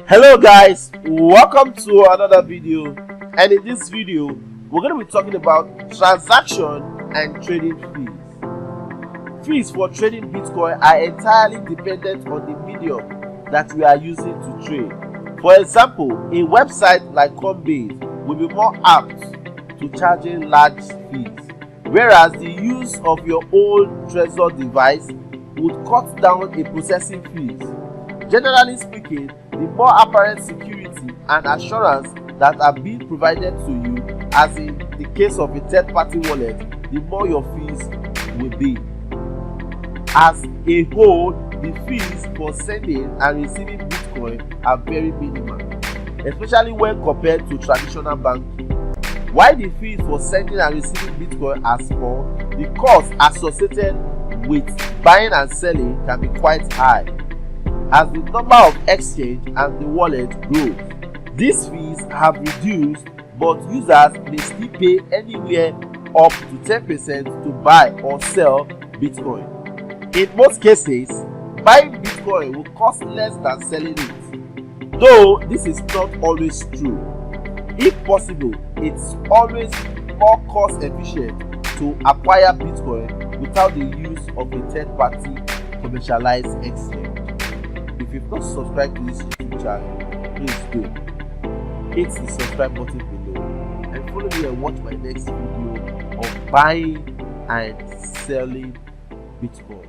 Hello guys, welcome to another video, and in this video we're going to be talking about transaction and trading fees. Fees for trading Bitcoin are entirely dependent on the medium that we are using to trade. For example, a website like Coinbase will be more apt to charging large fees, whereas the use of your own Trezor device would cut down a processing fees. Generally speaking, the more apparent security and assurance that are being provided to you, as in the case of a third-party wallet, the more your fees will be. As a whole, the fees for sending and receiving Bitcoin are very minimal, especially when compared to traditional banking. While the fees for sending and receiving Bitcoin are small, the costs associated with buying and selling can be quite high. As the number of exchange and the wallet grows, these fees have reduced, but users may still pay anywhere up to 10% to buy or sell Bitcoin. In most cases, buying Bitcoin will cost less than selling it, though this is not always true. If possible, it's always more cost efficient to acquire Bitcoin without the use of a third-party commercialized exchange. If you've not subscribed to this YouTube channel, please do. Hit the subscribe button below and follow me and watch my next video of buying and selling Bitcoin.